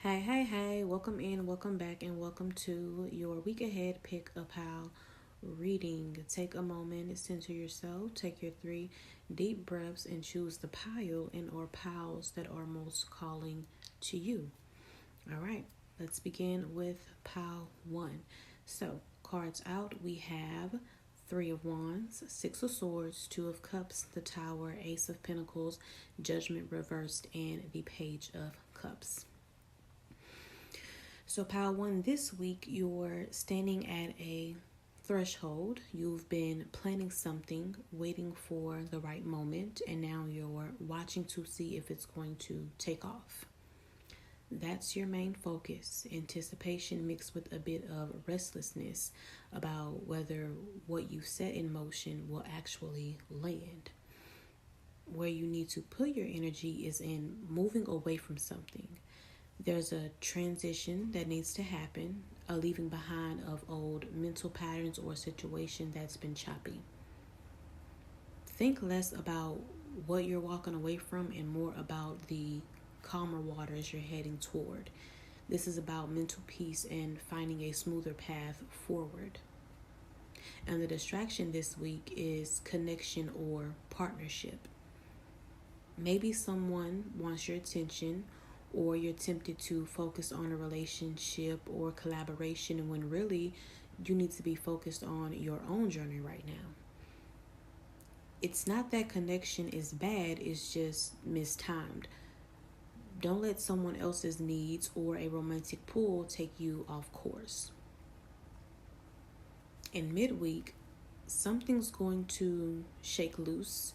Hey, welcome in, welcome back, and welcome to your week ahead pick a pal reading. Take a moment, center yourself, take your 3 deep breaths, and choose the pile and or piles that are most calling to you. All right, let's begin with pile 1. So, cards out, we have 3 of Wands, 6 of Swords, 2 of Cups, the Tower, Ace of Pentacles, Judgment reversed, and the Page of Cups. So, pile 1, this week you're standing at a threshold. You've been planning something, waiting for the right moment, and now you're watching to see if it's going to take off. That's your main focus. Anticipation mixed with a bit of restlessness about whether what you set in motion will actually land. Where you need to put your energy is in moving away from something. There's a transition that needs to happen, a leaving behind of old mental patterns or situation that's been choppy. Think less about what you're walking away from and more about the calmer waters you're heading toward. This is about mental peace and finding a smoother path forward. And the distraction this week is connection or partnership. Maybe someone wants your attention, or you're tempted to focus on a relationship or collaboration when really you need to be focused on your own journey right now. It's not that connection is bad, it's just mistimed. Don't let someone else's needs or a romantic pull take you off course. In midweek, something's going to shake loose.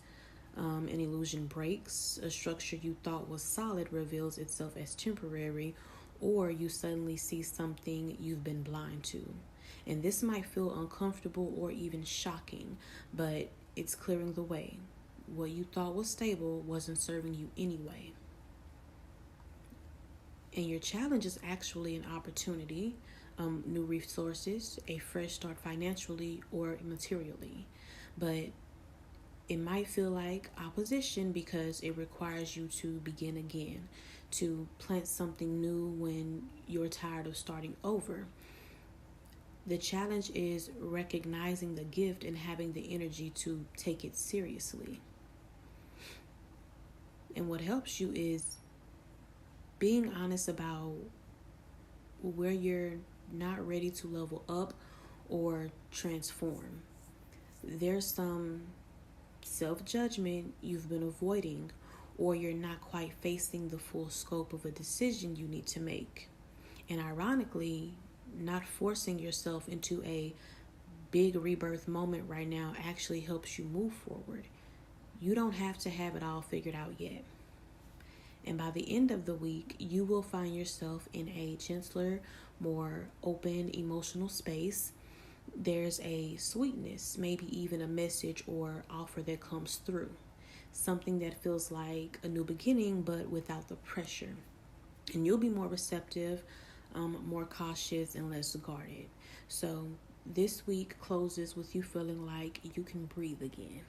An illusion breaks, a structure you thought was solid reveals itself as temporary, or you suddenly see something you've been blind to. And this might feel uncomfortable or even shocking, but it's clearing the way. What you thought was stable wasn't serving you anyway. And your challenge is actually an opportunity, new resources, a fresh start financially or materially. But it might feel like opposition because it requires you to begin again, to plant something new when you're tired of starting over. The challenge is recognizing the gift and having the energy to take it seriously. And what helps you is being honest about where you're not ready to level up or transform. There's some self-judgment you've been avoiding, or you're not quite facing the full scope of a decision you need to make. And ironically, not forcing yourself into a big rebirth moment right now actually helps you move forward. You don't have to have it all figured out yet. And by the end of the week, you will find yourself in a gentler, more open emotional space. There's a sweetness, maybe even a message or offer that comes through. Something that feels like a new beginning, but without the pressure. And you'll be more receptive, more cautious, and less guarded. So this week closes with you feeling like you can breathe again.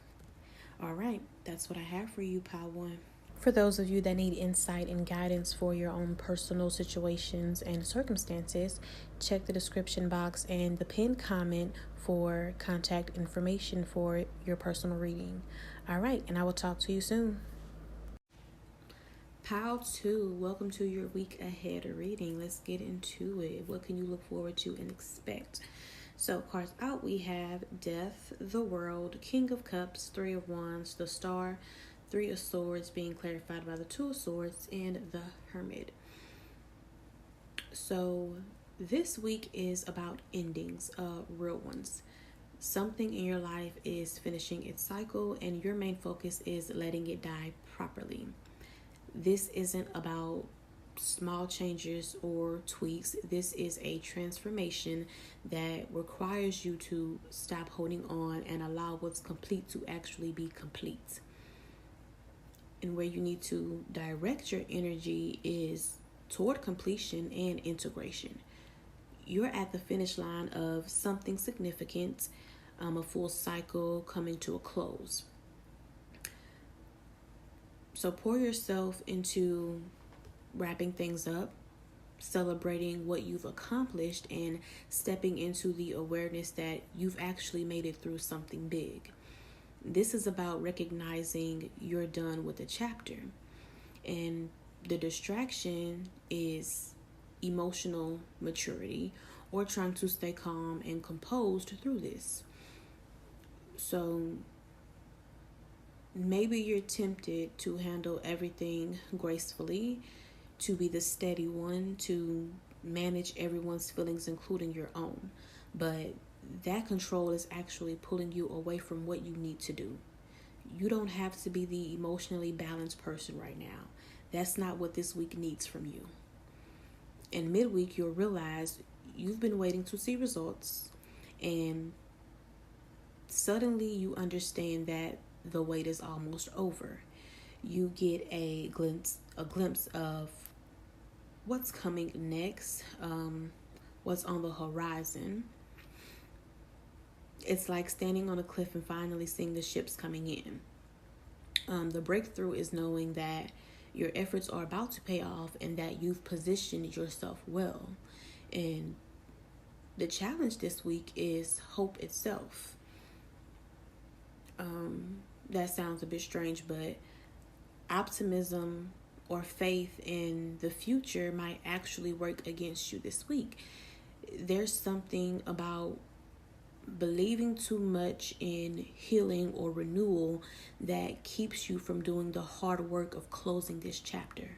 All right, that's what I have for you, Pile 1. For those of you that need insight and guidance for your own personal situations and circumstances, check the description box and the pinned comment for contact information for your personal reading. All right, and I will talk to you soon. Pile 2, welcome to your week ahead reading. Let's get into it. What can you look forward to and expect? So, cards out, we have Death, the World, King of Cups, 3 of Wands, the Star, 3 of Swords being clarified by the 2 of Swords, and the Hermit. So this week is about endings, real ones. Something in your life is finishing its cycle and your main focus is letting it die properly. This isn't about small changes or tweaks. This is a transformation that requires you to stop holding on and allow what's complete to actually be complete. And where you need to direct your energy is toward completion and integration. You're at the finish line of something significant, a full cycle coming to a close. So pour yourself into wrapping things up, celebrating what you've accomplished and stepping into the awareness that you've actually made it through something big. This is about recognizing you're done with a chapter. And the distraction is emotional maturity or trying to stay calm and composed through this. So maybe you're tempted to handle everything gracefully, to be the steady one, to manage everyone's feelings, including your own. But that control is actually pulling you away from what you need to do. You don't have to be the emotionally balanced person right now. That's not what this week needs from you. In midweek, you'll realize you've been waiting to see results, and suddenly you understand that the wait is almost over. You get a glimpse of what's coming next, what's on the horizon. It's like standing on a cliff and finally seeing the ships coming in. The breakthrough is knowing that your efforts are about to pay off and that you've positioned yourself well. And the challenge this week is hope itself. That sounds a bit strange, but optimism or faith in the future might actually work against you this week. There's something about believing too much in healing or renewal that keeps you from doing the hard work of closing this chapter.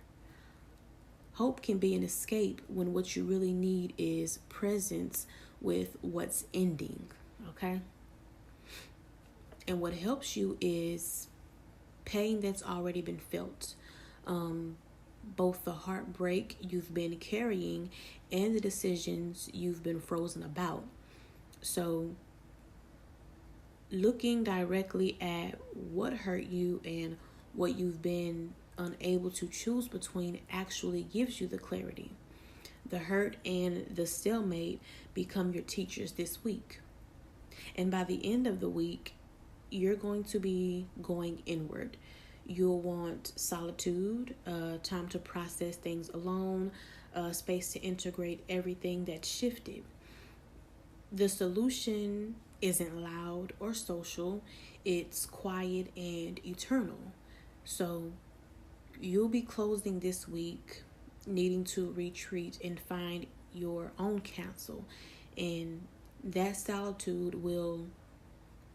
Hope can be an escape when what you really need is presence with what's ending, okay? And what helps you is pain that's already been felt. Both the heartbreak you've been carrying and the decisions you've been frozen about. So looking directly at what hurt you and what you've been unable to choose between actually gives you the clarity. The hurt and the stalemate become your teachers this week. And by the end of the week, you're going to be going inward. You'll want solitude, time to process things alone, space to integrate everything that's shifted. The solution isn't loud or social, it's quiet and eternal. So you'll be closing this week needing to retreat and find your own counsel. And that solitude will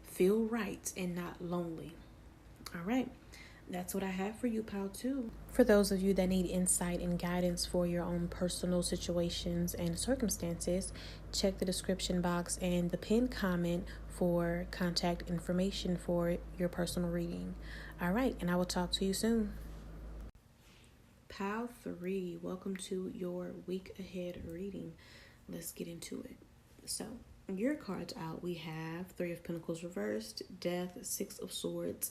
feel right and not lonely. All right. That's what I have for you, Pal 2. For those of you that need insight and guidance for your own personal situations and circumstances, check the description box and the pinned comment for contact information for your personal reading. All right, and I will talk to you soon. Pal 3, welcome to your week ahead reading. Let's get into it. So, your cards out, we have Three of Pentacles reversed, Death, Six of Swords,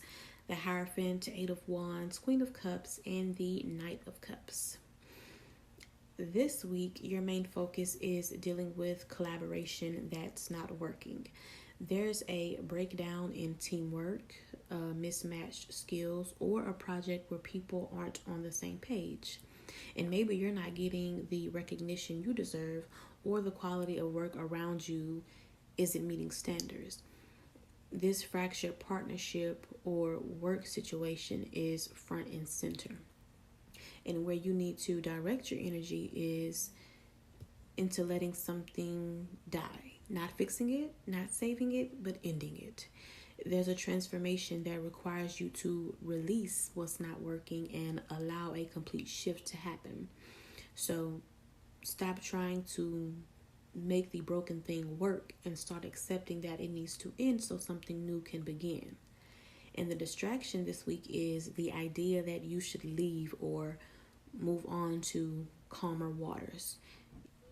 the Hierophant, Eight of Wands, Queen of Cups, and the Knight of Cups. This week, your main focus is dealing with collaboration that's not working. There's a breakdown in teamwork, mismatched skills, or a project where people aren't on the same page. And maybe you're not getting the recognition you deserve, or the quality of work around you isn't meeting standards. This fractured partnership or work situation is front and center. And where you need to direct your energy is into letting something die. Not fixing it, not saving it, but ending it. There's a transformation that requires you to release what's not working and allow a complete shift to happen. So stop trying to make the broken thing work and start accepting that it needs to end so something new can begin. And the distraction this week is the idea that you should leave or move on to calmer waters.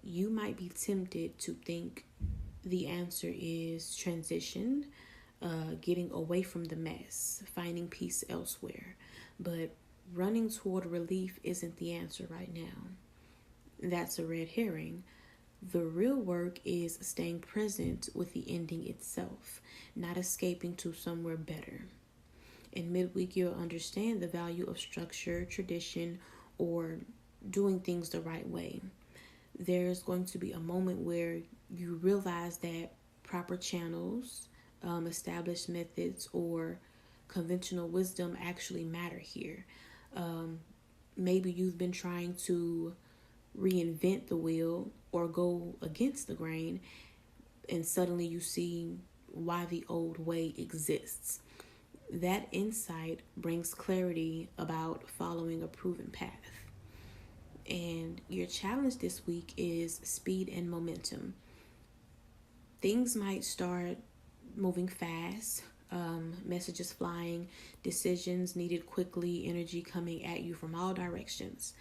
You might be tempted to think the answer is transition, getting away from the mess, finding peace elsewhere. But running toward relief isn't the answer right now. That's a red herring. The real work is staying present with the ending itself, not escaping to somewhere better. In midweek, you'll understand the value of structure, tradition, or doing things the right way. there's going to be a moment where you realize that proper channels, established methods, or conventional wisdom actually matter here. Maybe you've been trying to reinvent the wheel or go against the grain, and suddenly you see why the old way exists. That insight brings clarity about following a proven path. And your challenge this week is speed and momentum. Things might start moving fast, messages flying, decisions needed quickly, energy coming at you from all directions.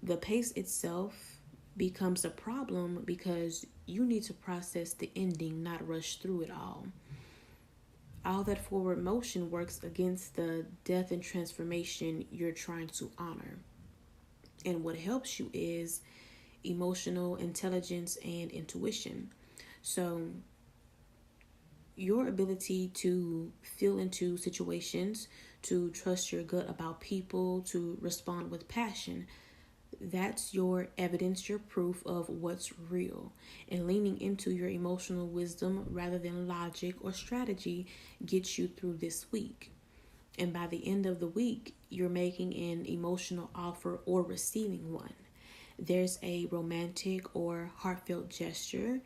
The pace itself becomes a problem because you need to process the ending, not rush through it all. All that forward motion works against the death and transformation you're trying to honor. And what helps you is emotional intelligence and intuition. So, your ability to feel into situations, to trust your gut about people, to respond with passion, that's your evidence, your proof of what's real. And leaning into your emotional wisdom rather than logic or strategy gets you through this week. And by the end of the week, you're making an emotional offer or receiving one. There's a romantic or heartfelt gesture,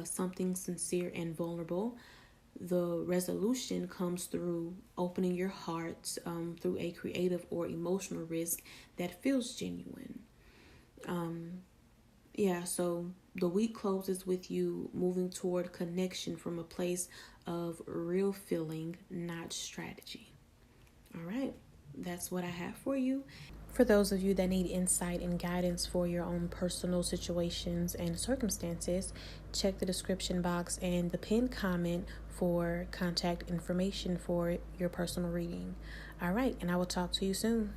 something sincere and vulnerable. The resolution comes through opening your heart, through a creative or emotional risk that feels genuine. So the week closes with you moving toward connection from a place of real feeling, not strategy. All right, that's what I have for you. For those of you that need insight and guidance for your own personal situations and circumstances, check the description box and the pinned comment for contact information for your personal reading. All right, and I will talk to you soon.